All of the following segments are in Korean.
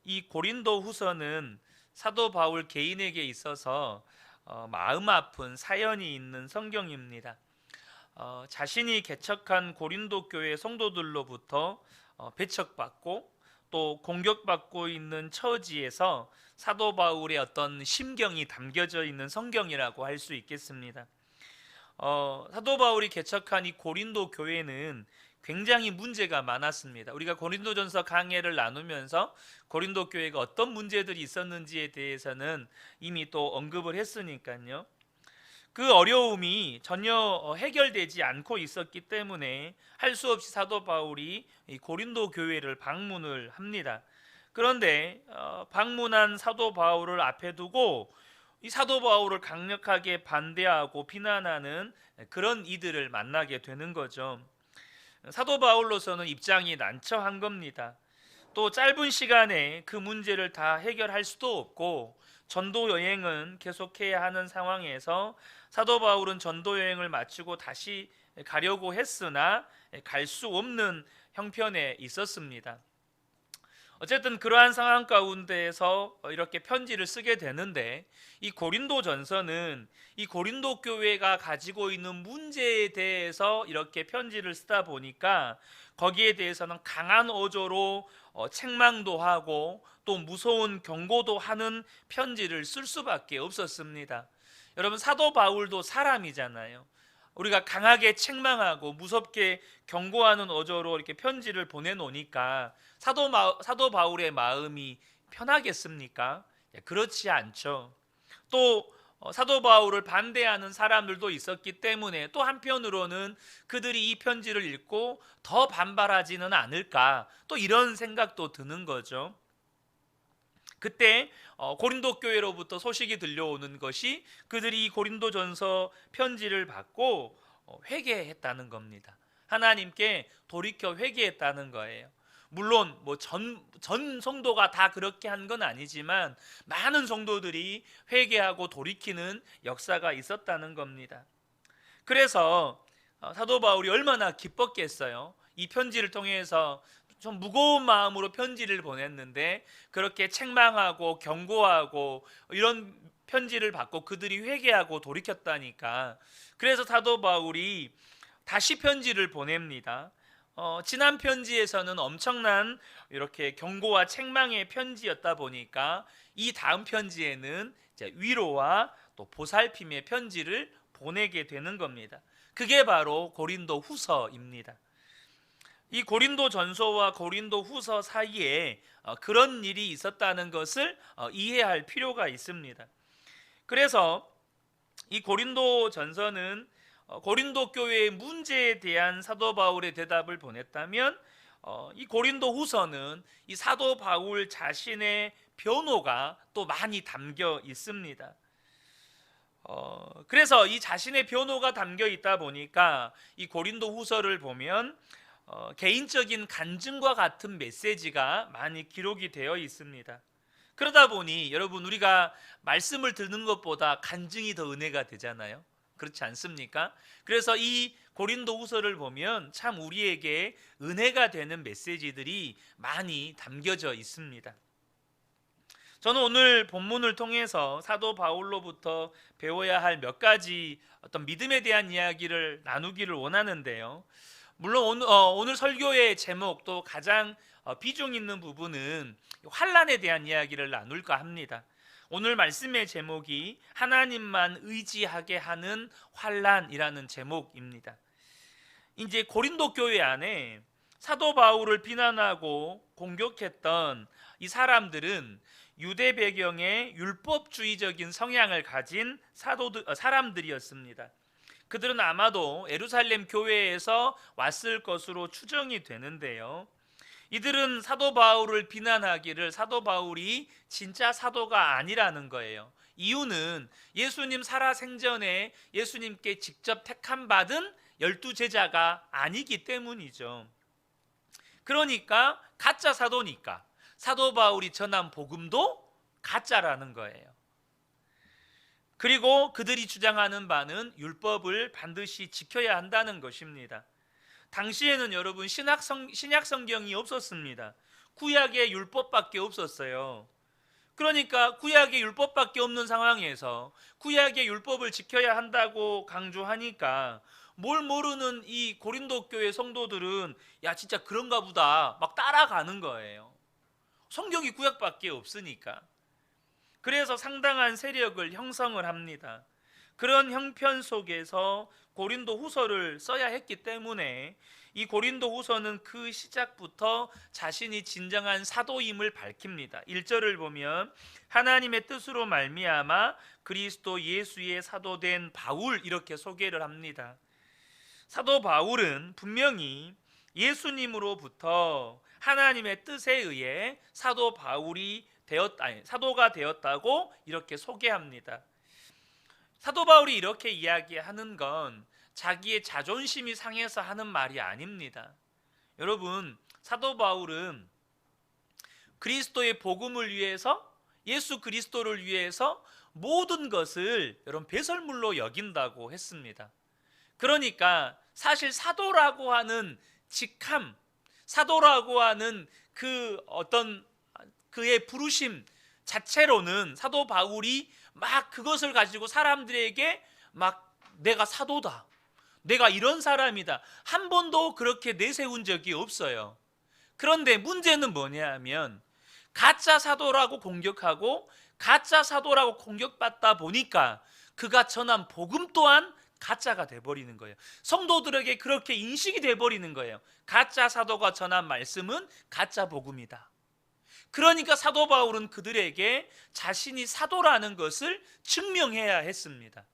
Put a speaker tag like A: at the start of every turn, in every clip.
A: 이 고린도 후서는 사도 바울 개인에게 있어서 마음 아픈 사연이 있는 성경입니다. 자신이 개척한 고린도 교회 성도들로부터 배척받고 또 공격받고 있는 처지에서 사도 바울의 어떤 심경이 담겨져 있는 성경이라고 할 수 있겠습니다. 사도 바울이 개척한 이 고린도 교회는 굉장히 문제가 많았습니다. 우리가 고린도전서 강해를 나누면서 고린도 교회가 어떤 문제들이 있었는지에 대해서는 이미 또 언급을 했으니까요. 그 어려움이 전혀 해결되지 않고 있었기 때문에 할 수 없이 사도 바울이 이 고린도 교회를 방문을 합니다. 그런데 방문한 사도 바울을 앞에 두고 이 사도 바울을 강력하게 반대하고 비난하는 그런 이들을 만나게 되는 거죠. 사도 바울로서는 입장이 난처한 겁니다. 또 짧은 시간에 그 문제를 다 해결할 수도 없고 전도 여행은 계속해야 하는 상황에서 사도 바울은 전도 여행을 마치고 다시 가려고 했으나 갈 수 없는 형편에 있었습니다. 어쨌든 그러한 상황 가운데에서 이렇게 편지를 쓰게 되는데, 이 고린도전서는 이 고린도 교회가 가지고 있는 문제에 대해서 이렇게 편지를 쓰다 보니까 거기에 대해서는 강한 어조로 책망도 하고 또 무서운 경고도 하는 편지를 쓸 수밖에 없었습니다. 여러분, 사도 바울도 사람이잖아요. 우리가 강하게 책망하고 무섭게 경고하는 어조로 이렇게 편지를 보내놓으니까 사도 바울의 마음이 편하겠습니까? 그렇지 않죠. 또 사도 바울을 반대하는 사람들도 있었기 때문에 또 한편으로는 그들이 이 편지를 읽고 더 반발하지는 않을까, 또 이런 생각도 드는 거죠. 그때 고린도 교회로부터 소식이 들려오는 것이 그들이 이 고린도전서 편지를 받고 회개했다는 겁니다. 하나님께 돌이켜 회개했다는 거예요. 물론 전 성도가 다 그렇게 한 건 아니지만 많은 성도들이 회개하고 돌이키는 역사가 있었다는 겁니다. 그래서 사도 바울이 얼마나 기뻤겠어요. 이 편지를 통해서 좀 무거운 마음으로 편지를 보냈는데 그렇게 책망하고 경고하고 이런 편지를 받고 그들이 회개하고 돌이켰다니까. 그래서 사도 바울이 다시 편지를 보냅니다. 지난 편지에서는 엄청난 이렇게 경고와 책망의 편지였다 보니까 이 다음 편지에는 이제 위로와 또 보살핌의 편지를 보내게 되는 겁니다. 그게 바로 고린도 후서입니다. 이 고린도 전서와 고린도 후서 사이에 그런 일이 있었다는 것을 이해할 필요가 있습니다. 그래서 이 고린도 전서는 고린도 교회의 문제에 대한 사도 바울의 대답을 보냈다면, 이 고린도 후서는 이 사도 바울 자신의 변호가 또 많이 담겨 있습니다. 그래서 이 자신의 변호가 담겨 있다 보니까 이 고린도 후서를 보면 개인적인 간증과 같은 메시지가 많이 기록이 되어 있습니다. 그러다 보니 여러분, 우리가 말씀을 듣는 것보다 간증이 더 은혜가 되잖아요. 그렇지 않습니까? 그래서 이 고린도 후서를 보면 참 우리에게 은혜가 되는 메시지들이 많이 담겨져 있습니다. 저는 오늘 본문을 통해서 사도 바울로부터 배워야 할 몇 가지 어떤 믿음에 대한 이야기를 나누기를 원하는데요. 물론 오늘 설교의 제목도 가장 비중 있는 부분은 환난에 대한 이야기를 나눌까 합니다. 오늘 말씀의 제목이 하나님만 의지하게 하는 환난이라는 제목입니다. 이제 고린도 교회 안에 사도 바울을 비난하고 공격했던 이 사람들은 유대 배경의 율법주의적인 성향을 가진 사람들이었습니다. 그들은 아마도 예루살렘 교회에서 왔을 것으로 추정이 되는데요. 이들은 사도 바울을 비난하기를 사도 바울이 진짜 사도가 아니라는 거예요. 이유는 예수님 살아생전에 예수님께 직접 택함 받은 12제자가 아니기 때문이죠. 그러니까 가짜 사도니까 사도 바울이 전한 복음도 가짜라는 거예요. 그리고 그들이 주장하는 바는 율법을 반드시 지켜야 한다는 것입니다. 당시에는 여러분 신약 성경이 없었습니다. 구약의 율법밖에 없었어요. 그러니까 구약의 율법밖에 없는 상황에서 구약의 율법을 지켜야 한다고 강조하니까 뭘 모르는 이 고린도 교회 성도들은 야 진짜 그런가 보다 막 따라가는 거예요. 성경이 구약밖에 없으니까. 그래서 상당한 세력을 형성을 합니다. 그런 형편 속에서 고린도 후서를 써야 했기 때문에 이 고린도 후서는 그 시작부터 자신이 진정한 사도임을 밝힙니다. 1절을 보면 하나님의 뜻으로 말미암아 그리스도 예수의 사도된 바울 이렇게 소개를 합니다. 사도 바울은 분명히 예수님으로부터 하나님의 뜻에 의해 사도가 되었다고 이렇게 소개합니다. 사도 바울이 이렇게 이야기하는 건 자기의 자존심이 상해서 하는 말이 아닙니다. 여러분, 사도 바울은 그리스도의 복음을 위해서, 예수 그리스도를 위해서 모든 것을 여러분 배설물로 여긴다고 했습니다. 그러니까 사실 사도라고 하는 직함, 사도라고 하는 그 어떤 그의 부르심 자체로는 사도 바울이 막 그것을 가지고 사람들에게 막 내가 사도다, 내가 이런 사람이다 한 번도 그렇게 내세운 적이 없어요. 그런데 문제는 뭐냐 하면 가짜 사도라고 공격하고 가짜 사도라고 공격받다 보니까 그가 전한 복음 또한 가짜가 돼버리는 거예요. 성도들에게 그렇게 인식이 돼버리는 거예요. 가짜 사도가 전한 말씀은 가짜 복음이다. 그러니까 사도 바울은 그들에게 자신이 사도라는 것을 증명해야 했습니다.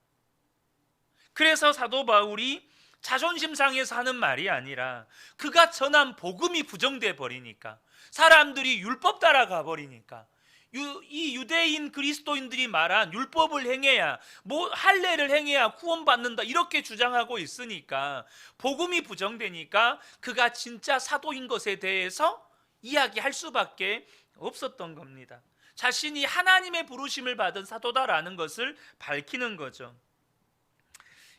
A: 그래서 사도 바울이 자존심 상해서 하는 말이 아니라 그가 전한 복음이 부정돼 버리니까, 사람들이 율법 따라가 버리니까, 이 유대인 그리스도인들이 말한 율법을 행해야, 뭐 할례를 행해야 구원받는다 이렇게 주장하고 있으니까 복음이 부정되니까 그가 진짜 사도인 것에 대해서 이야기할 수밖에 없었던 겁니다. 자신이 하나님의 부르심을 받은 사도다라는 것을 밝히는 거죠.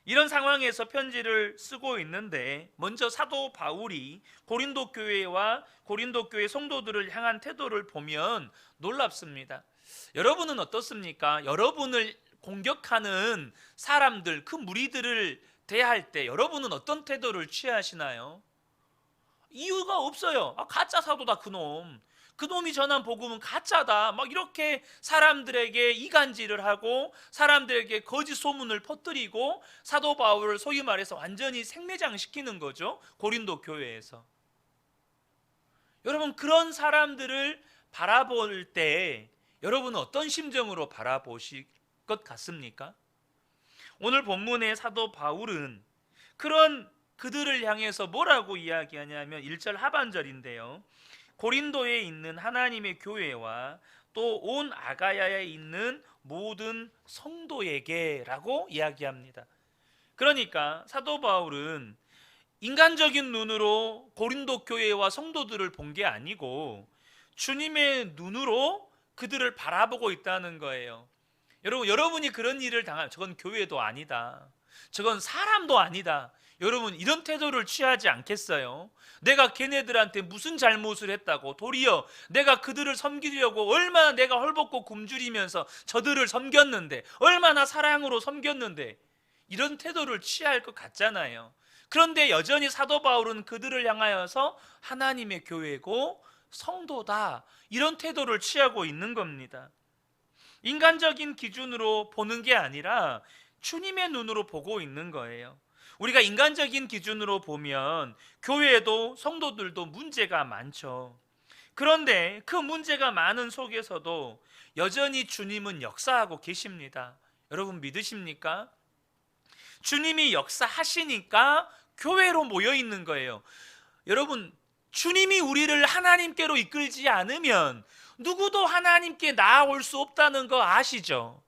A: 이런 상황에서 편지를 쓰고 있는데 먼저 사도 바울이 고린도 교회와 고린도 교회 성도들을 향한 태도를 보면 놀랍습니다. 여러분은 어떻습니까? 여러분을 공격하는 사람들, 그 무리들을 대할 때 여러분은 어떤 태도를 취하시나요? 이유가 없어요. 가짜 사도다 그놈. 그놈이 전한 복음은 가짜다. 막 이렇게 사람들에게 이간질을 하고 사람들에게 거짓 소문을 퍼뜨리고 사도 바울을 소위 말해서 완전히 생매장시키는 거죠. 고린도 교회에서. 여러분 그런 사람들을 바라볼 때 여러분은 어떤 심정으로 바라보실 것 같습니까? 오늘 본문의 사도 바울은 그런 그들을 향해서 뭐라고 이야기하냐면 1절 하반절인데요. 고린도에 있는 하나님의 교회와 또 온 아가야에 있는 모든 성도에게 라고 이야기합니다. 그러니까 사도 바울은 인간적인 눈으로 고린도 교회와 성도들을 본 게 아니고 주님의 눈으로 그들을 바라보고 있다는 거예요. 여러분이 그런 일을 당하면 저건 교회도 아니다, 저건 사람도 아니다, 여러분 이런 태도를 취하지 않겠어요? 내가 걔네들한테 무슨 잘못을 했다고, 도리어 내가 그들을 섬기려고 얼마나 내가 헐벗고 굶주리면서 저들을 섬겼는데, 얼마나 사랑으로 섬겼는데, 이런 태도를 취할 것 같잖아요. 그런데 여전히 사도 바울은 그들을 향하여서 하나님의 교회고 성도다 이런 태도를 취하고 있는 겁니다. 인간적인 기준으로 보는 게 아니라 주님의 눈으로 보고 있는 거예요. 우리가 인간적인 기준으로 보면 교회도 성도들도 문제가 많죠. 그런데 그 문제가 많은 속에서도 여전히 주님은 역사하고 계십니다. 여러분 믿으십니까? 주님이 역사하시니까 교회로 모여 있는 거예요. 여러분 주님이 우리를 하나님께로 이끌지 않으면 누구도 하나님께 나아올 수 없다는 거 아시죠?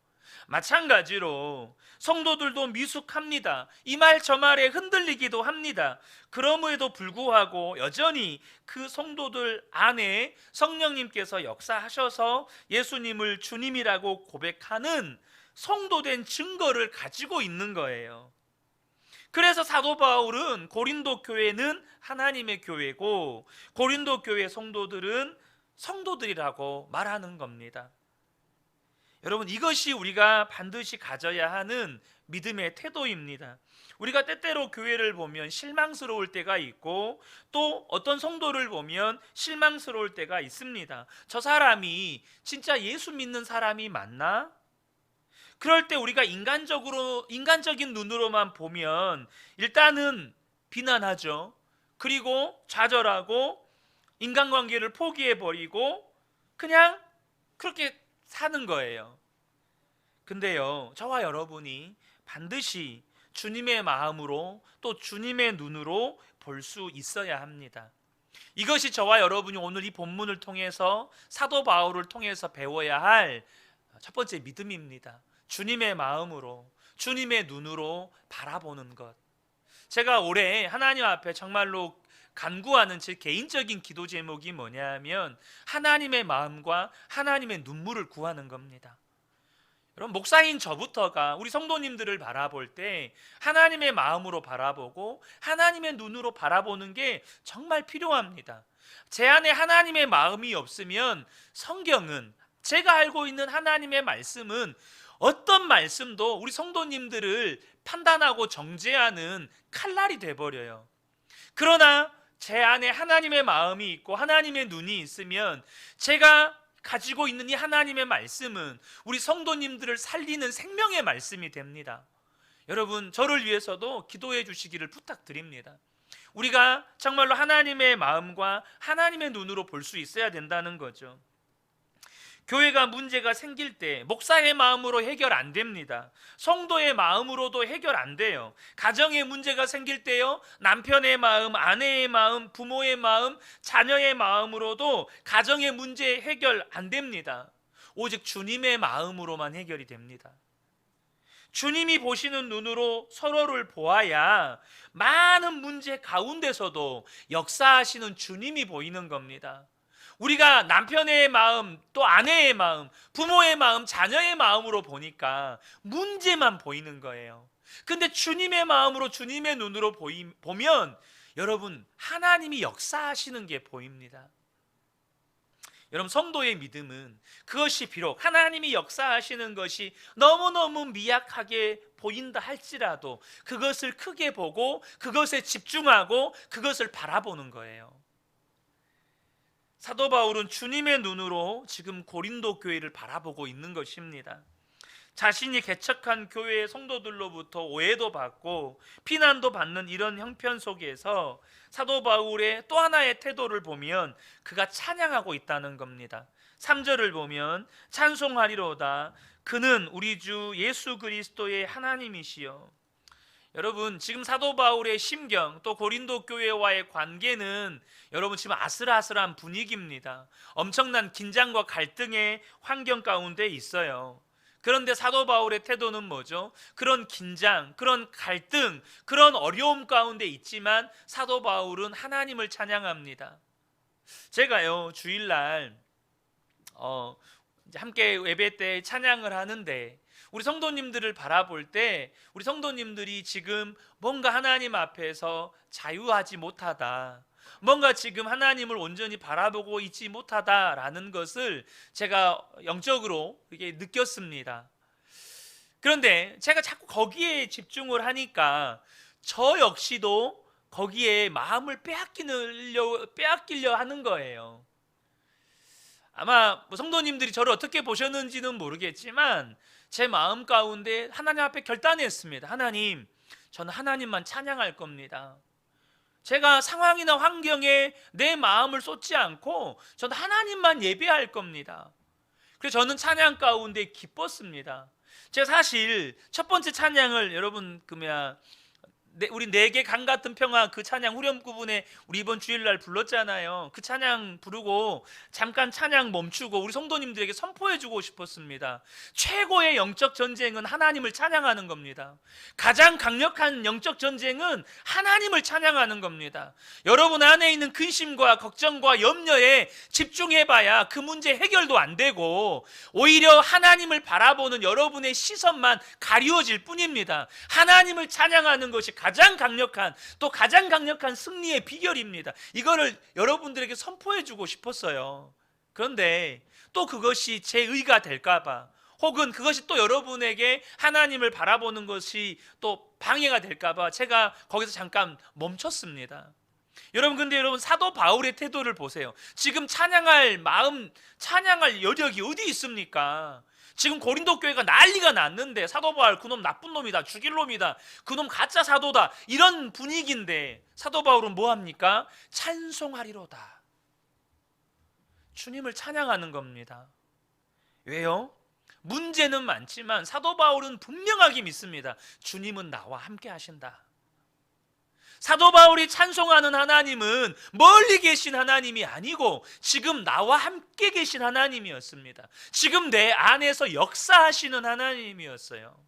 A: 마찬가지로 성도들도 미숙합니다. 이 말 저 말에 흔들리기도 합니다. 그럼에도 불구하고 여전히 그 성도들 안에 성령님께서 역사하셔서 예수님을 주님이라고 고백하는 성도된 증거를 가지고 있는 거예요. 그래서 사도 바울은 고린도 교회는 하나님의 교회고 고린도 교회 성도들은 성도들이라고 말하는 겁니다. 여러분, 이것이 우리가 반드시 가져야 하는 믿음의 태도입니다. 우리가 때때로 교회를 보면 실망스러울 때가 있고 또 어떤 성도를 보면 실망스러울 때가 있습니다. 저 사람이 진짜 예수 믿는 사람이 맞나? 그럴 때 우리가 인간적인 눈으로만 보면 일단은 비난하죠. 그리고 좌절하고 인간관계를 포기해버리고 그냥 그렇게 사는 거예요. 근데요, 저와 여러분이 반드시 주님의 마음으로 또 주님의 눈으로 볼 수 있어야 합니다. 이것이 저와 여러분이 오늘 이 본문을 통해서 사도 바울을 통해서 배워야 할 첫 번째 믿음입니다. 주님의 마음으로, 주님의 눈으로 바라보는 것. 제가 올해 하나님 앞에 정말로 간구하는 제 개인적인 기도 제목이 뭐냐면 하나님의 마음과 하나님의 눈물을 구하는 겁니다. 여러분, 목사인 저부터가 우리 성도님들을 바라볼 때 하나님의 마음으로 바라보고 하나님의 눈으로 바라보는 게 정말 필요합니다. 제 안에 하나님의 마음이 없으면 성경은, 제가 알고 있는 하나님의 말씀은 어떤 말씀도 우리 성도님들을 판단하고 정죄하는 칼날이 돼버려요. 그러나 제 안에 하나님의 마음이 있고 하나님의 눈이 있으면 제가 가지고 있는 이 하나님의 말씀은 우리 성도님들을 살리는 생명의 말씀이 됩니다. 여러분, 저를 위해서도 기도해 주시기를 부탁드립니다. 우리가 정말로 하나님의 마음과 하나님의 눈으로 볼 수 있어야 된다는 거죠. 교회가 문제가 생길 때 목사의 마음으로 해결 안 됩니다. 성도의 마음으로도 해결 안 돼요. 가정에 문제가 생길 때요, 남편의 마음, 아내의 마음, 부모의 마음, 자녀의 마음으로도 가정의 문제 해결 안 됩니다. 오직 주님의 마음으로만 해결이 됩니다. 주님이 보시는 눈으로 서로를 보아야 많은 문제 가운데서도 역사하시는 주님이 보이는 겁니다. 우리가 남편의 마음, 또 아내의 마음, 부모의 마음, 자녀의 마음으로 보니까 문제만 보이는 거예요. 근데 주님의 마음으로, 주님의 눈으로 보면 여러분, 하나님이 역사하시는 게 보입니다. 여러분, 성도의 믿음은 그것이 비록 하나님이 역사하시는 것이 너무너무 미약하게 보인다 할지라도 그것을 크게 보고 그것에 집중하고 그것을 바라보는 거예요. 사도 바울은 주님의 눈으로 지금 고린도 교회를 바라보고 있는 것입니다. 자신이 개척한 교회의 성도들로부터 오해도 받고 비난도 받는 이런 형편 속에서 사도 바울의 또 하나의 태도를 보면 그가 찬양하고 있다는 겁니다. 3절을 보면 찬송하리로다 그는 우리 주 예수 그리스도의 하나님이시여. 여러분, 지금 사도 바울의 심경, 또 고린도 교회와의 관계는 여러분 지금 아슬아슬한 분위기입니다. 엄청난 긴장과 갈등의 환경 가운데 있어요. 그런데 사도 바울의 태도는 뭐죠? 그런 긴장, 그런 갈등, 그런 어려움 가운데 있지만 사도 바울은 하나님을 찬양합니다. 제가요, 주일날 함께 예배 때 찬양을 하는데 우리 성도님들을 바라볼 때 우리 성도님들이 지금 뭔가 하나님 앞에서 자유하지 못하다, 뭔가 지금 하나님을 온전히 바라보고 있지 못하다라는 것을 제가 영적으로 이게 느꼈습니다. 그런데 제가 자꾸 거기에 집중을 하니까 저 역시도 거기에 마음을 빼앗기려 하는 거예요. 아마 성도님들이 저를 어떻게 보셨는지는 모르겠지만 제 마음 가운데 하나님 앞에 결단했습니다. 하나님, 저는 하나님만 찬양할 겁니다. 제가 상황이나 환경에 내 마음을 쏟지 않고 저는 하나님만 예배할 겁니다. 그래서 저는 찬양 가운데 기뻤습니다. 제가 사실 첫 번째 찬양을 여러분 우리 내게 강 같은 평화 그 찬양 후렴 부분에 우리 이번 주일날 불렀잖아요. 그 찬양 부르고 잠깐 찬양 멈추고 우리 성도님들에게 선포해주고 싶었습니다. 최고의 영적 전쟁은 하나님을 찬양하는 겁니다. 가장 강력한 영적 전쟁은 하나님을 찬양하는 겁니다. 여러분 안에 있는 근심과 걱정과 염려에 집중해봐야 그 문제 해결도 안 되고 오히려 하나님을 바라보는 여러분의 시선만 가리워질 뿐입니다. 하나님을 찬양하는 것이 가장 강력한 승리의 비결입니다. 이거를 여러분들에게 선포해 주고 싶었어요. 그런데 또 그것이 제 의가 될까봐, 혹은 그것이 또 여러분에게 하나님을 바라보는 것이 또 방해가 될까봐 제가 거기서 잠깐 멈췄습니다. 근데 여러분, 사도 바울의 태도를 보세요. 지금 찬양할 마음, 찬양할 여력이 어디 있습니까? 지금 고린도 교회가 난리가 났는데 사도 바울 그놈 나쁜 놈이다, 죽일 놈이다, 그놈 가짜 사도다, 이런 분위기인데 사도 바울은 뭐 합니까? 찬송하리로다. 주님을 찬양하는 겁니다. 왜요? 문제는 많지만 사도 바울은 분명하게 믿습니다. 주님은 나와 함께 하신다. 사도 바울이 찬송하는 하나님은 멀리 계신 하나님이 아니고 지금 나와 함께 계신 하나님이었습니다. 지금 내 안에서 역사하시는 하나님이었어요.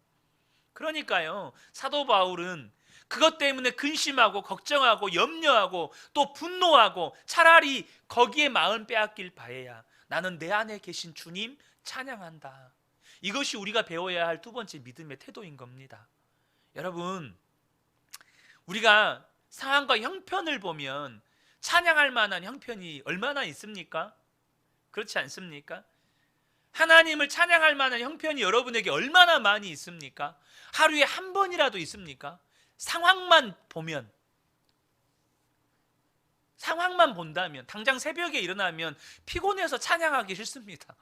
A: 그러니까요, 사도 바울은 그것 때문에 근심하고 걱정하고 염려하고 또 분노하고 차라리 거기에 마음 빼앗길 바에야 나는 내 안에 계신 주님 찬양한다. 이것이 우리가 배워야 할 두 번째 믿음의 태도인 겁니다. 여러분, 우리가 상황과 형편을 보면 찬양할 만한 형편이 얼마나 있습니까? 그렇지 않습니까? 하나님을 찬양할 만한 형편이 여러분에게 얼마나 많이 있습니까? 하루에 한 번이라도 있습니까? 상황만 보면, 상황만 본다면, 당장 새벽에 일어나면 피곤해서 찬양하기 싫습니다.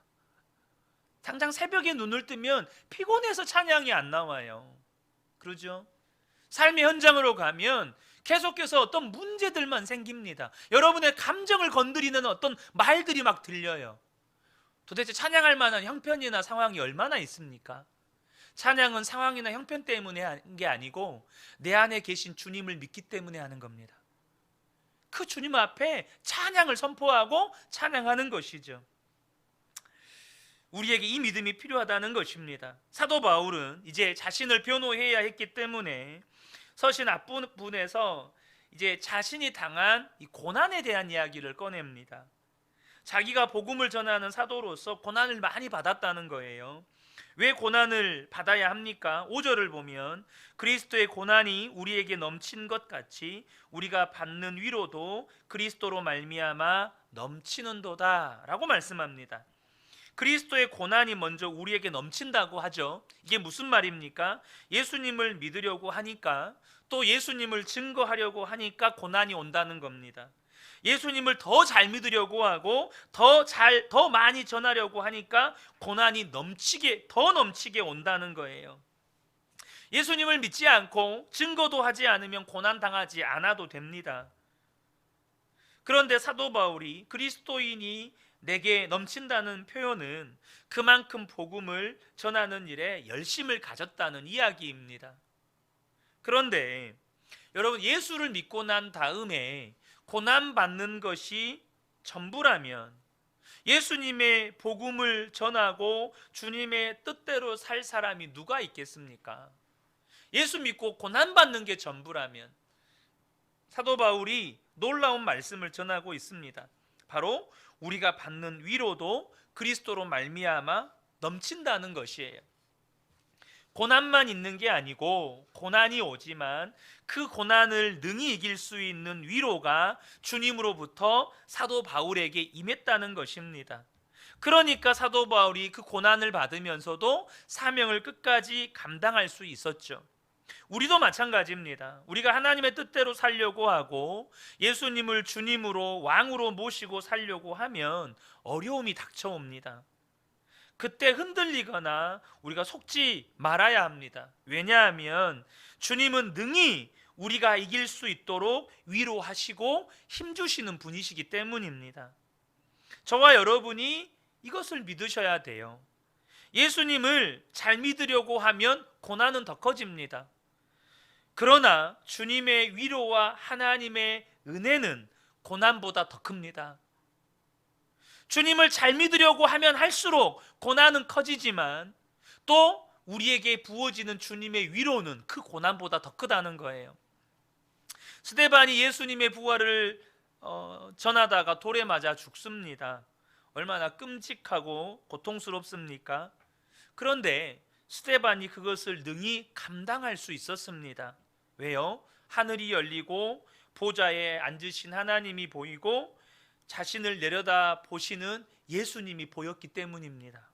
A: 당장 새벽에 눈을 뜨면 피곤해서 찬양이 안 나와요. 그러죠? 삶의 현장으로 가면 계속해서 어떤 문제들만 생깁니다. 여러분의 감정을 건드리는 어떤 말들이 막 들려요. 도대체 찬양할 만한 형편이나 상황이 얼마나 있습니까? 찬양은 상황이나 형편 때문에 하는 게 아니고 내 안에 계신 주님을 믿기 때문에 하는 겁니다. 그 주님 앞에 찬양을 선포하고 찬양하는 것이죠. 우리에게 이 믿음이 필요하다는 것입니다. 사도 바울은 이제 자신을 변호해야 했기 때문에 서신 앞부분에서 이제 자신이 당한 이 고난에 대한 이야기를 꺼냅니다. 자기가 복음을 전하는 사도로서 고난을 많이 받았다는 거예요. 왜 고난을 받아야 합니까? 5절을 보면 그리스도의 고난이 우리에게 넘친 것 같이 우리가 받는 위로도 그리스도로 말미암아 넘치는도다 라고 말씀합니다. 그리스도의 고난이 먼저 우리에게 넘친다고 하죠. 이게 무슨 말입니까? 예수님을 믿으려고 하니까, 또 예수님을 증거하려고 하니까 고난이 온다는 겁니다. 예수님을 더 잘 믿으려고 하고 더 많이 전하려고 하니까 고난이 더 넘치게 온다는 거예요. 예수님을 믿지 않고 증거도 하지 않으면 고난 당하지 않아도 됩니다. 그런데 사도 바울이 그리스도인이 내게 넘친다는 표현은 그만큼 복음을 전하는 일에 열심을 가졌다는 이야기입니다. 그런데 여러분, 예수를 믿고 난 다음에 고난받는 것이 전부라면 예수님의 복음을 전하고 주님의 뜻대로 살 사람이 누가 있겠습니까? 예수 믿고 고난받는 게 전부라면. 사도 바울이 놀라운 말씀을 전하고 있습니다. 바로 우리가 받는 위로도 그리스도로 말미암아 넘친다는 것이에요. 고난만 있는 게 아니고 고난이 오지만 그 고난을 능히 이길 수 있는 위로가 주님으로부터 사도 바울에게 임했다는 것입니다. 그러니까 사도 바울이 그 고난을 받으면서도 사명을 끝까지 감당할 수 있었죠. 우리도 마찬가지입니다. 우리가 하나님의 뜻대로 살려고 하고 예수님을 주님으로 왕으로 모시고 살려고 하면 어려움이 닥쳐옵니다. 그때 흔들리거나 우리가 속지 말아야 합니다. 왜냐하면 주님은 능히 우리가 이길 수 있도록 위로하시고 힘주시는 분이시기 때문입니다. 저와 여러분이 이것을 믿으셔야 돼요. 예수님을 잘 믿으려고 하면 고난은 더 커집니다. 그러나 주님의 위로와 하나님의 은혜는 고난보다 더 큽니다. 주님을 잘 믿으려고 하면 할수록 고난은 커지지만 또 우리에게 부어지는 주님의 위로는 그 고난보다 더 크다는 거예요. 스데반이 예수님의 부활을 전하다가 돌에 맞아 죽습니다. 얼마나 끔찍하고 고통스럽습니까? 그런데 스데반이 그것을 능히 감당할 수 있었습니다. 왜요? 하늘이 열리고 보좌에 앉으신 하나님이 보이고 자신을 내려다 보시는 예수님이 보였기 때문입니다.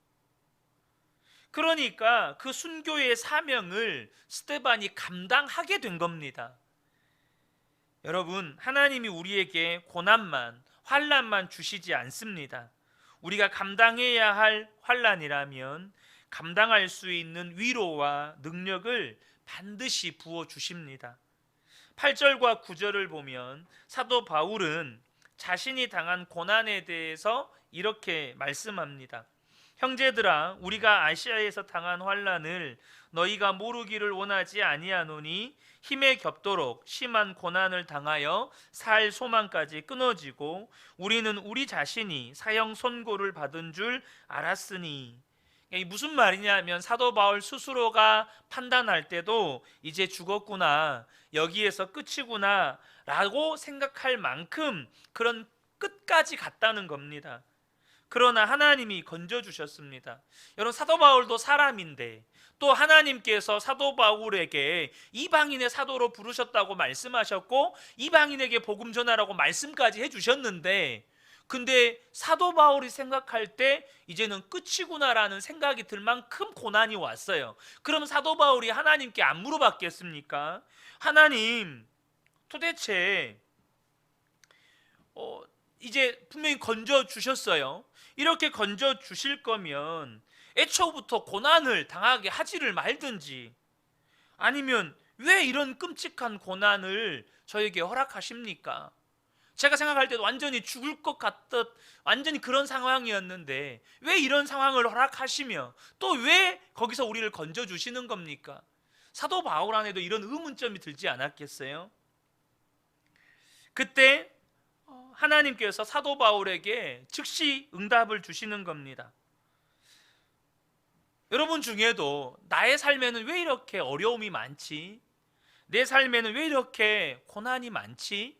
A: 그러니까 그 순교의 사명을 스데반이 감당하게 된 겁니다. 여러분, 하나님이 우리에게 고난만, 환난만 주시지 않습니다. 우리가 감당해야 할 환난이라면 감당할 수 있는 위로와 능력을 반드시 부어 주십니다. 8절과 9절을 보면 사도 바울은 자신이 당한 고난에 대해서 이렇게 말씀합니다. 형제들아, 우리가 아시아에서 당한 환난을 너희가 모르기를 원하지 아니하노니 힘에 겹도록 심한 고난을 당하여 살 소망까지 끊어지고 우리는 우리 자신이 사형 선고를 받은 줄 알았으니. 이게 무슨 말이냐면 사도 바울 스스로가 판단할 때도 이제 죽었구나, 여기에서 끝이구나 라고 생각할 만큼 그런 끝까지 갔다는 겁니다. 그러나 하나님이 건져주셨습니다. 여러분, 사도 바울도 사람인데 또 하나님께서 사도 바울에게 이방인의 사도로 부르셨다고 말씀하셨고 이방인에게 복음 전하라고 말씀까지 해주셨는데, 근데 사도 바울이 생각할 때 이제는 끝이구나라는 생각이 들 만큼 고난이 왔어요. 그럼 사도 바울이 하나님께 안 물어봤겠습니까? 하나님, 도대체 이제 분명히 건져 주셨어요. 이렇게 건져 주실 거면 애초부터 고난을 당하게 하지를 말든지, 아니면 왜 이런 끔찍한 고난을 저에게 허락하십니까? 제가 생각할 때도 완전히 죽을 것 같듯 완전히 그런 상황이었는데 왜 이런 상황을 허락하시며 또 왜 거기서 우리를 건져 주시는 겁니까? 사도 바울 안에도 이런 의문점이 들지 않았겠어요? 그때 하나님께서 사도 바울에게 즉시 응답을 주시는 겁니다. 여러분 중에도 나의 삶에는 왜 이렇게 어려움이 많지? 내 삶에는 왜 이렇게 고난이 많지?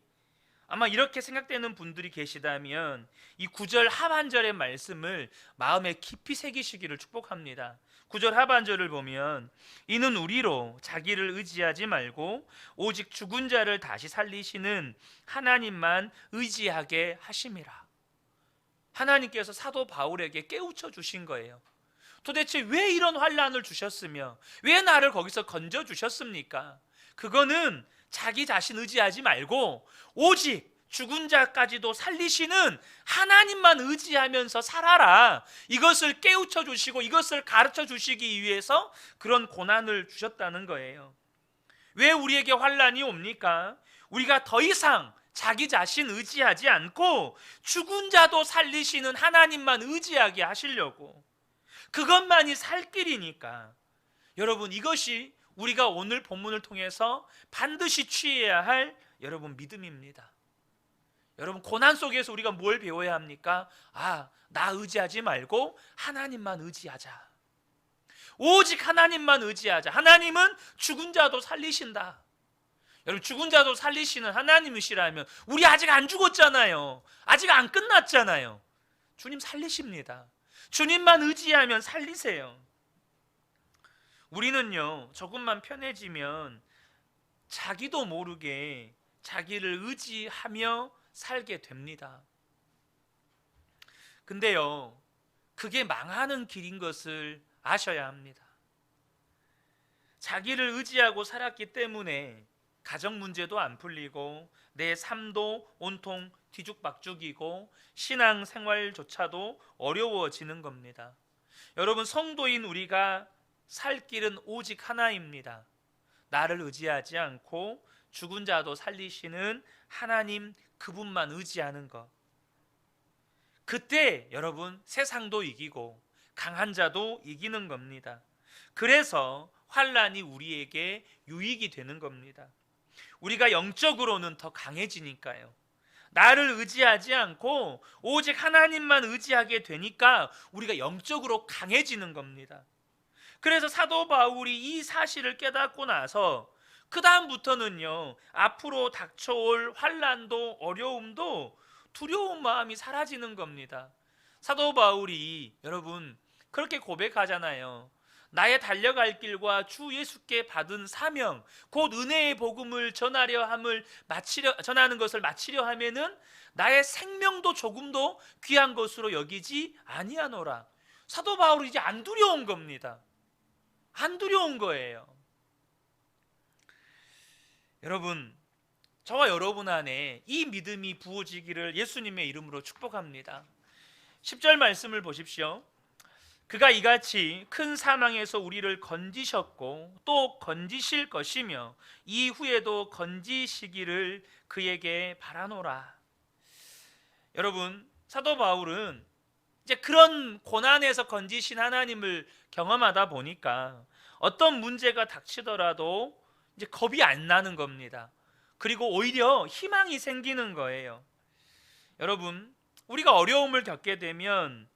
A: 아마 이렇게 생각되는 분들이 계시다면 이 9절 하반절의 말씀을 마음에 깊이 새기시기를 축복합니다. 9절 하반절을 보면 이는 우리로 자기를 의지하지 말고 오직 죽은 자를 다시 살리시는 하나님만 의지하게 하심이라. 하나님께서 사도 바울에게 깨우쳐 주신 거예요. 도대체 왜 이런 환난을 주셨으며 왜 나를 거기서 건져 주셨습니까? 그거는 자기 자신 의지하지 말고 오직 죽은 자까지도 살리시는 하나님만 의지하면서 살아라. 이것을 깨우쳐 주시고 이것을 가르쳐 주시기 위해서 그런 고난을 주셨다는 거예요. 왜 우리에게 환난이 옵니까? 우리가 더 이상 자기 자신 의지하지 않고 죽은 자도 살리시는 하나님만 의지하게 하시려고. 그것만이 살 길이니까. 여러분, 이것이 우리가 오늘 본문을 통해서 반드시 취해야 할 여러분 믿음입니다. 여러분, 고난 속에서 우리가 뭘 배워야 합니까? 나 의지하지 말고 하나님만 의지하자. 오직 하나님만 의지하자. 하나님은 죽은 자도 살리신다. 여러분, 죽은 자도 살리시는 하나님이시라면 우리 아직 안 죽었잖아요. 아직 안 끝났잖아요. 주님 살리십니다. 주님만 의지하면 살리세요. 우리는요, 조금만 편해지면 자기도 모르게 자기를 의지하며 살게 됩니다. 근데요, 그게 망하는 길인 것을 아셔야 합니다. 자기를 의지하고 살았기 때문에 가정 문제도 안 풀리고 내 삶도 온통 뒤죽박죽이고 신앙생활조차도 어려워지는 겁니다. 여러분, 성도인 우리가 살 길은 오직 하나입니다. 나를 의지하지 않고 죽은 자도 살리시는 하나님, 그분만 의지하는 것. 그때 여러분, 세상도 이기고 강한 자도 이기는 겁니다. 그래서 환난이 우리에게 유익이 되는 겁니다. 우리가 영적으로는 더 강해지니까요. 나를 의지하지 않고 오직 하나님만 의지하게 되니까 우리가 영적으로 강해지는 겁니다. 그래서 사도 바울이 이 사실을 깨닫고 나서 그 다음부터는요, 앞으로 닥쳐올 환난도 어려움도 두려운 마음이 사라지는 겁니다. 사도 바울이 여러분 그렇게 고백하잖아요. 나의 달려갈 길과 주 예수께 받은 사명, 곧 은혜의 복음을 전하는 것을 마치려 하면은 나의 생명도 조금도 귀한 것으로 여기지 아니하노라. 사도 바울이 이제 안 두려운 겁니다. 안 두려운 거예요. 여러분, 저와 여러분 안에 이 믿음이 부어지기를 예수님의 이름으로 축복합니다. 10절 말씀을 보십시오. 그가 이같이 큰 사망에서 우리를 건지셨고 또 건지실 것이며 이후에도 건지시기를 그에게 바라노라. 여러분, 사도 바울은 이제 그런 고난에서 건지신 하나님을 경험하다 보니까 어떤 문제가 닥치더라도 이제 겁이 안 나는 겁니다. 그리고 오히려 희망이 생기는 거예요. 여러분, 우리가 어려움을 겪게 되면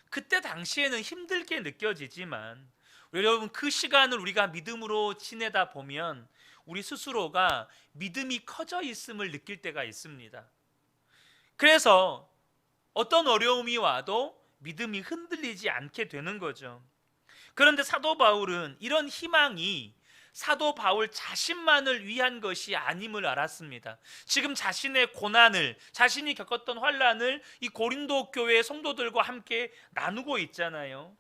A: 그때 당시에는 힘들게 느껴지지만 여러분, 그 시간을 우리가 믿음으로 지내다 보면 우리 스스로가 믿음이 커져 있음을 느낄 때가 있습니다. 그래서 어떤 어려움이 와도 믿음이 흔들리지 않게 되는 거죠. 그런데 사도 바울은 이런 희망이 사도 바울 자신만을 위한 것이 아님을 알았습니다. 지금 자신의 고난을, 자신이 겪었던 환난을 이 고린도 교회 성도들과 함께 나누고 있잖아요.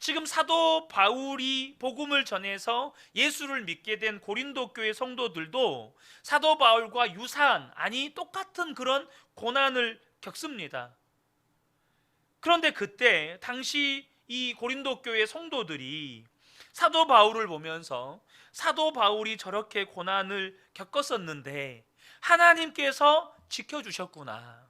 A: 지금 사도 바울이 복음을 전해서 예수를 믿게 된 고린도 교회 성도들도 사도 바울과 유사한, 아니 똑같은 그런 고난을 겪습니다. 그런데 그때 당시 이 고린도 교회 성도들이 사도 바울을 보면서 사도 바울이 저렇게 고난을 겪었었는데 하나님께서 지켜주셨구나,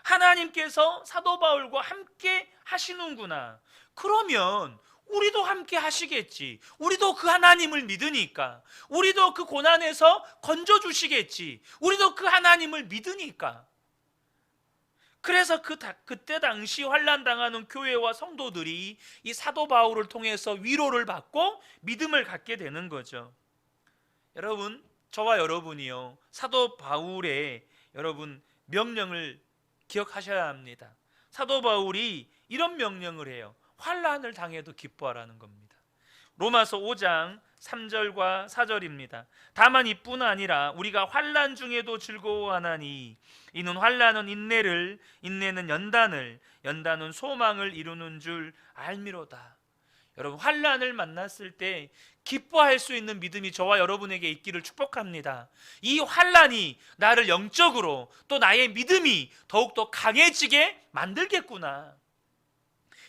A: 하나님께서 사도 바울과 함께 하시는구나, 그러면 우리도 함께 하시겠지, 우리도 그 하나님을 믿으니까, 우리도 그 고난에서 건져주시겠지, 우리도 그 하나님을 믿으니까. 그래서 그때 당시 환난당하는 교회와 성도들이 이 사도 바울을 통해서 위로를 받고 믿음을 갖게 되는 거죠. 여러분, 저와 여러분이요, 사도 바울의 여러분 명령을 기억하셔야 합니다. 사도 바울이 이런 명령을 해요. 환난을 당해도 기뻐하라는 겁니다. 로마서 5장 3절과 4절입니다. 다만 이뿐 아니라 우리가 환난 중에도 즐거워하나니 이는 환난은 인내를, 인내는 연단을, 연단은 소망을 이루는 줄 알미로다. 여러분, 환난을 만났을 때 기뻐할 수 있는 믿음이 저와 여러분에게 있기를 축복합니다. 이 환난이 나를 영적으로, 또 나의 믿음이 더욱더 강해지게 만들겠구나.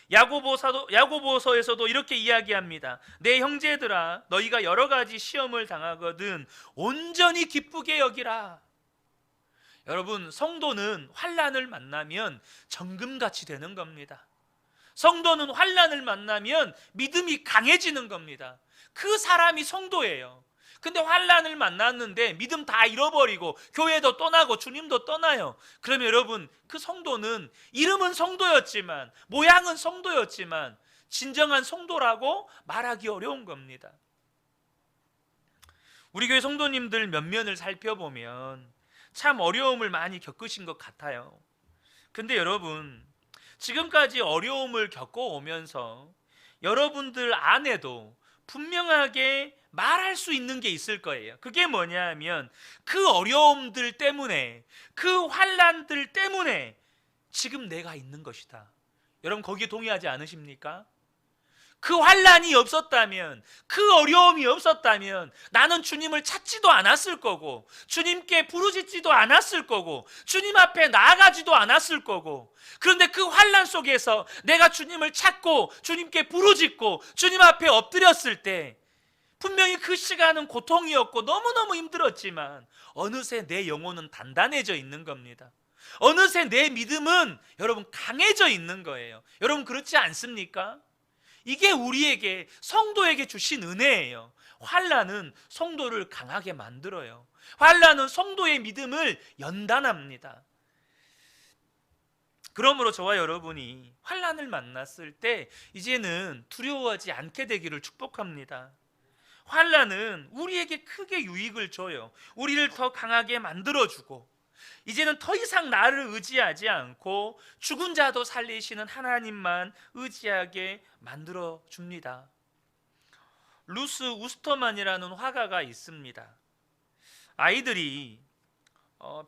A: 야고보서에서도 이렇게 이야기합니다. 내 형제들아, 너희가 여러 가지 시험을 당하거든 온전히 기쁘게 여기라. 여러분, 성도는 환난을 만나면 정금같이 되는 겁니다. 성도는 환난을 만나면 믿음이 강해지는 겁니다. 그 사람이 성도예요. 근데 환난을 만났는데 믿음 다 잃어버리고 교회도 떠나고 주님도 떠나요. 그러면 여러분, 그 성도는 이름은 성도였지만, 모양은 성도였지만 진정한 성도라고 말하기 어려운 겁니다. 우리 교회 성도님들 면면을 살펴보면 참 어려움을 많이 겪으신 것 같아요. 근데 여러분, 지금까지 어려움을 겪어오면서 여러분들 안에도 분명하게 말할 수 있는 게 있을 거예요. 그게 뭐냐 하면 그 어려움들 때문에, 그 환난들 때문에 지금 내가 있는 것이다. 여러분, 거기에 동의하지 않으십니까? 그 환난이 없었다면, 그 어려움이 없었다면 나는 주님을 찾지도 않았을 거고, 주님께 부르짖지도 않았을 거고, 주님 앞에 나아가지도 않았을 거고. 그런데 그 환난 속에서 내가 주님을 찾고 주님께 부르짖고 주님 앞에 엎드렸을 때 분명히 그 시간은 고통이었고 너무너무 힘들었지만 어느새 내 영혼은 단단해져 있는 겁니다. 어느새 내 믿음은 여러분 강해져 있는 거예요. 여러분, 그렇지 않습니까? 이게 우리에게, 성도에게 주신 은혜예요. 환난은 성도를 강하게 만들어요. 환난은 성도의 믿음을 연단합니다. 그러므로 저와 여러분이 환난을 만났을 때 이제는 두려워하지 않게 되기를 축복합니다. 환난은 우리에게 크게 유익을 줘요. 우리를 더 강하게 만들어주고, 이제는 더 이상 나를 의지하지 않고 죽은 자도 살리시는 하나님만 의지하게 만들어줍니다. 루스 우스터만이라는 화가가 있습니다. 아이들이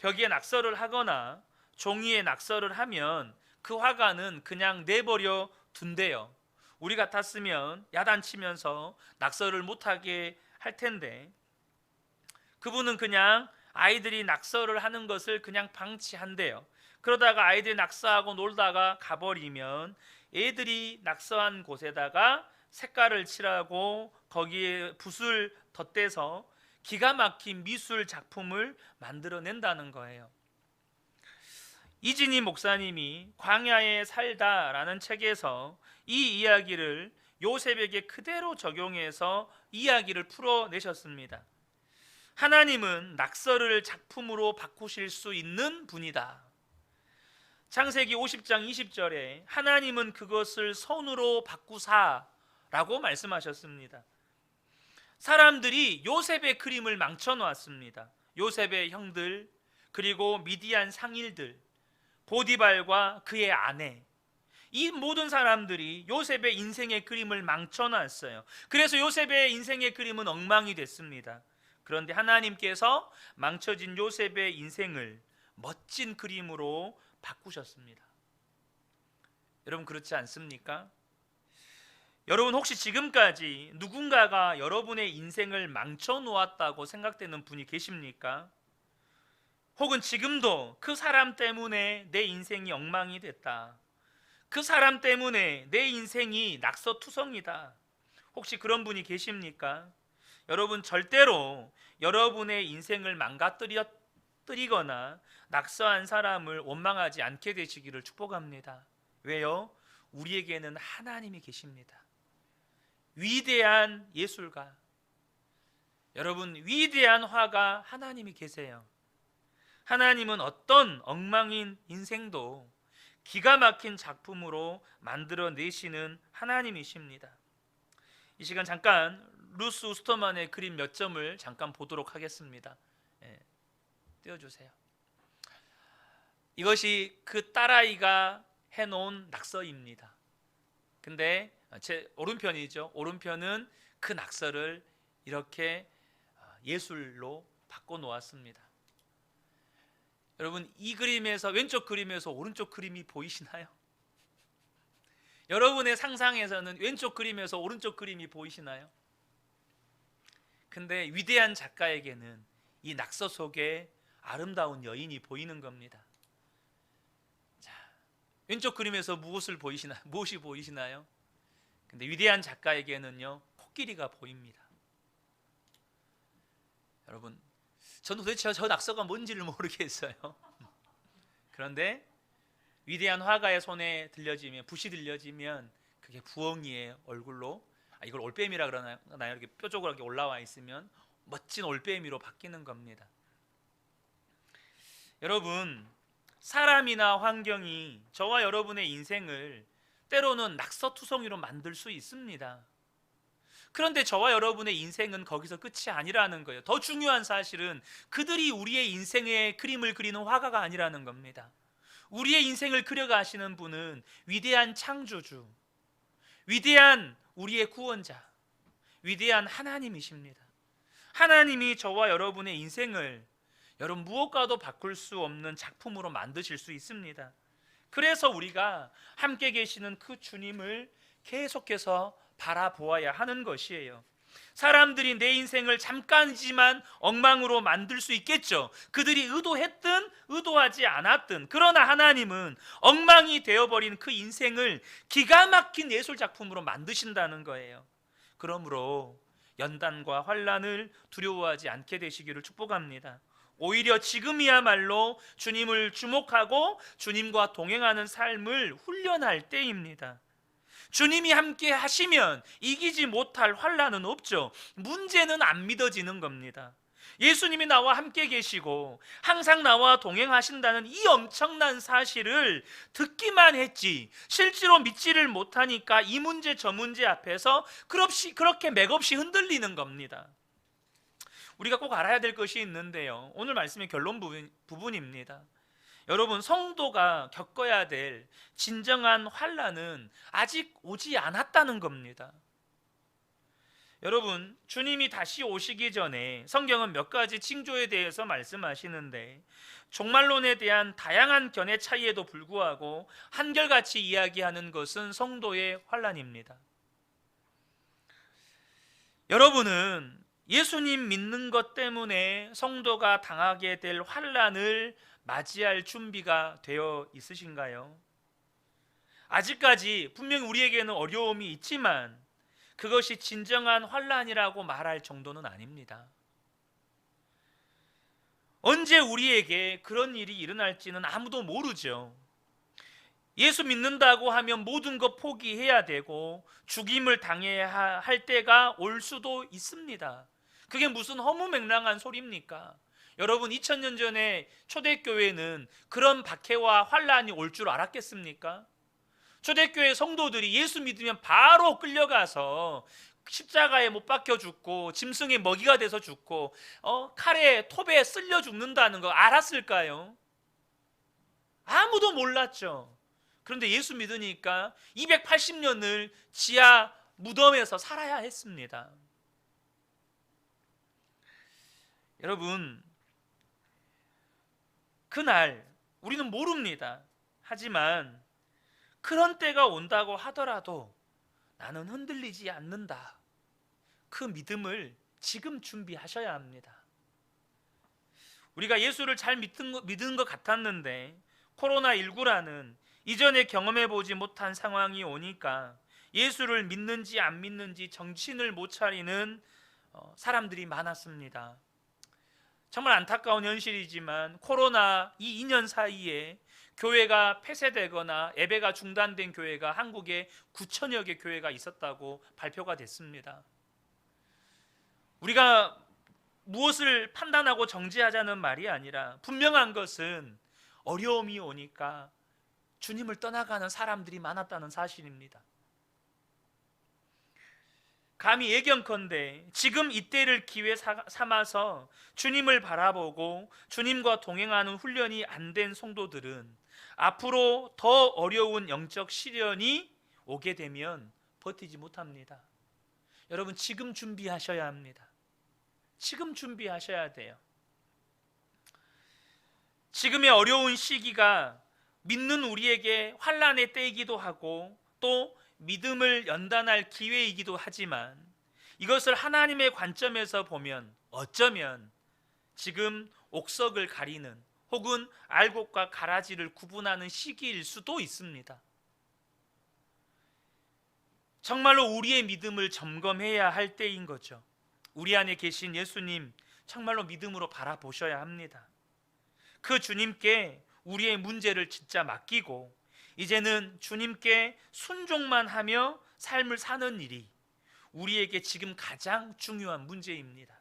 A: 벽에 낙서를 하거나 종이에 낙서를 하면 그 화가는 그냥 내버려 둔대요. 우리 같았으면 야단치면서 낙서를 못하게 할 텐데, 그분은 그냥 아이들이 낙서를 하는 것을 그냥 방치한대요. 그러다가 아이들이 낙서하고 놀다가 가버리면 애들이 낙서한 곳에다가 색깔을 칠하고 거기에 붓을 덧대서 기가 막힌 미술 작품을 만들어낸다는 거예요. 이진희 목사님이 광야에 살다라는 책에서 이 이야기를 요셉에게 그대로 적용해서 이야기를 풀어내셨습니다. 하나님은 낙서를 작품으로 바꾸실 수 있는 분이다. 창세기 50장 20절에 하나님은 그것을 손으로 바꾸사라고 말씀하셨습니다. 사람들이 요셉의 그림을 망쳐놓았습니다. 요셉의 형들, 그리고 미디안 상일들, 보디발과 그의 아내, 이 모든 사람들이 요셉의 인생의 그림을 망쳐놨어요. 그래서 요셉의 인생의 그림은 엉망이 됐습니다. 그런데 하나님께서 망쳐진 요셉의 인생을 멋진 그림으로 바꾸셨습니다. 여러분, 그렇지 않습니까? 여러분, 혹시 지금까지 누군가가 여러분의 인생을 망쳐 놓았다고 생각되는 분이 계십니까? 혹은 지금도 그 사람 때문에 내 인생이 엉망이 됐다, 그 사람 때문에 내 인생이 낙서투성이다, 혹시 그런 분이 계십니까? 여러분, 절대로 여러분의 인생을 망가뜨리거나 낙서한 사람을 원망하지 않게 되시기를 축복합니다. 왜요? 우리에게는 하나님이 계십니다. 위대한 예술가, 여러분, 위대한 화가 하나님이 계세요. 하나님은 어떤 엉망인 인생도 기가 막힌 작품으로 만들어내시는 하나님이십니다. 이 시간 잠깐 루스 우스터만의 그림 몇 점을 잠깐 보도록 하겠습니다. 띄워주세요. 이것이 그 딸아이가 해놓은 낙서입니다. 근데 제 오른편이죠. 오른편은 그 낙서를 이렇게 예술로 바꿔놓았습니다. 여러분, 이 그림에서, 왼쪽 그림에서 오른쪽 그림이 보이시나요? 여러분의 상상에서는 왼쪽 그림에서 오른쪽 그림이 보이시나요? 근데 위대한 작가에게는 이 낙서 속에 아름다운 여인이 보이는 겁니다. 자, 왼쪽 그림에서 무엇이 보이시나요? 근데 위대한 작가에게는요, 코끼리가 보입니다. 여러분, 저는 도대체 저 낙서가 뭔지를 모르겠어요. 그런데 위대한 화가의 손에 들려지면, 붓이 들려지면 그게 부엉이의 얼굴로, 이걸 올빼미라 그러나요? 이렇게 뾰족하게 이렇게 올라와 있으면 멋진 올빼미로 바뀌는 겁니다. 여러분, 사람이나 환경이 저와 여러분의 인생을 때로는 낙서투성이로 만들 수 있습니다. 그런데 저와 여러분의 인생은 거기서 끝이 아니라는 거예요. 더 중요한 사실은 그들이 우리의 인생의 그림을 그리는 화가가 아니라는 겁니다. 우리의 인생을 그려가시는 분은 위대한 창조주, 위대한 우리의 구원자, 위대한 하나님이십니다. 하나님이 저와 여러분의 인생을 여러분 무엇과도 바꿀 수 없는 작품으로 만드실 수 있습니다. 그래서 우리가 함께 계시는 그 주님을 계속해서 바라보아야 하는 것이에요. 사람들이 내 인생을 잠깐이지만 엉망으로 만들 수 있겠죠. 그들이 의도했든 의도하지 않았든. 그러나 하나님은 엉망이 되어버린 그 인생을 기가 막힌 예술작품으로 만드신다는 거예요. 그러므로 연단과 환난을 두려워하지 않게 되시기를 축복합니다. 오히려 지금이야말로 주님을 주목하고 주님과 동행하는 삶을 훈련할 때입니다. 주님이 함께 하시면 이기지 못할 환난은 없죠. 문제는 안 믿어지는 겁니다. 예수님이 나와 함께 계시고 항상 나와 동행하신다는 이 엄청난 사실을 듣기만 했지 실제로 믿지를 못하니까 이 문제 저 문제 앞에서 그렇게 맥없이 흔들리는 겁니다. 우리가 꼭 알아야 될 것이 있는데요, 오늘 말씀의 결론 부분입니다. 여러분, 성도가 겪어야 될 진정한 환난은 아직 오지 않았다는 겁니다. 여러분, 주님이 다시 오시기 전에 성경은 몇 가지 징조에 대해서 말씀하시는데 종말론에 대한 다양한 견해 차이에도 불구하고 한결같이 이야기하는 것은 성도의 환난입니다. 여러분은 예수님 믿는 것 때문에 성도가 당하게 될 환난을 맞이할 준비가 되어 있으신가요? 아직까지 분명히 우리에게는 어려움이 있지만 그것이 진정한 환난이라고 말할 정도는 아닙니다. 언제 우리에게 그런 일이 일어날지는 아무도 모르죠. 예수 믿는다고 하면 모든 것 포기해야 되고 죽임을 당해야 할 때가 올 수도 있습니다. 그게 무슨 허무맹랑한 소리입니까? 여러분, 2000년 전에 초대교회는 그런 박해와 환란이 올 줄 알았겠습니까? 초대교회 성도들이 예수 믿으면 바로 끌려가서 십자가에 못 박혀 죽고 짐승의 먹이가 돼서 죽고 칼에 톱에 쓸려 죽는다는 거 알았을까요? 아무도 몰랐죠. 그런데 예수 믿으니까 280년을 지하 무덤에서 살아야 했습니다. 여러분, 그날 우리는 모릅니다. 하지만 그런 때가 온다고 하더라도 나는 흔들리지 않는다. 그 믿음을 지금 준비하셔야 합니다. 우리가 예수를 잘 믿은 것 같았는데 코로나19라는 이전에 경험해보지 못한 상황이 오니까 예수를 믿는지 안 믿는지 정신을 못 차리는 사람들이 많았습니다. 정말 안타까운 현실이지만 코로나 이 2년 사이에 교회가 폐쇄되거나 예배가 중단된 교회가 한국에 9천여 개 교회가 있었다고 발표가 됐습니다. 우리가 무엇을 판단하고 정죄하자는 말이 아니라 분명한 것은 어려움이 오니까 주님을 떠나가는 사람들이 많았다는 사실입니다. 감히 예견컨대 지금 이때를 기회 삼아서 주님을 바라보고 주님과 동행하는 훈련이 안 된 성도들은 앞으로 더 어려운 영적 시련이 오게 되면 버티지 못합니다. 여러분, 지금 준비하셔야 합니다. 지금 준비하셔야 돼요. 지금의 어려운 시기가 믿는 우리에게 환난의 때이기도 하고 또 믿음을 연단할 기회이기도 하지만 이것을 하나님의 관점에서 보면 어쩌면 지금 옥석을 가리는 혹은 알곡과 가라지를 구분하는 시기일 수도 있습니다. 정말로 우리의 믿음을 점검해야 할 때인 거죠. 우리 안에 계신 예수님 정말로 믿음으로 바라보셔야 합니다. 그 주님께 우리의 문제를 진짜 맡기고 이제는 주님께 순종만 하며 삶을 사는 일이 우리에게 지금 가장 중요한 문제입니다.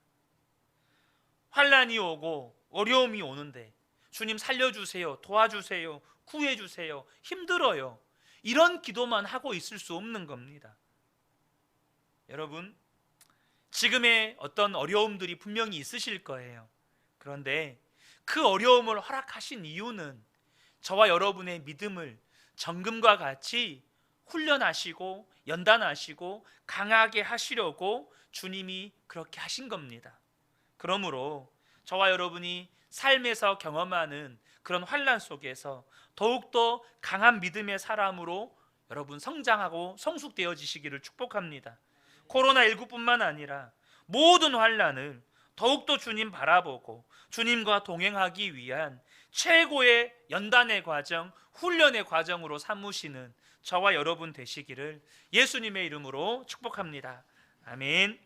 A: 환난이 오고 어려움이 오는데 주님 살려주세요, 도와주세요, 구해주세요, 힘들어요, 이런 기도만 하고 있을 수 없는 겁니다. 여러분, 지금의 어떤 어려움들이 분명히 있으실 거예요. 그런데 그 어려움을 허락하신 이유는 저와 여러분의 믿음을 정금과 같이 훈련하시고 연단하시고 강하게 하시려고 주님이 그렇게 하신 겁니다. 그러므로 저와 여러분이 삶에서 경험하는 그런 환난 속에서 더욱더 강한 믿음의 사람으로 여러분 성장하고 성숙되어지시기를 축복합니다. 코로나19뿐만 아니라 모든 환난을 더욱더 주님 바라보고 주님과 동행하기 위한 최고의 연단의 과정, 훈련의 과정으로 삼으시는 저와 여러분 되시기를 예수님의 이름으로 축복합니다. 아멘.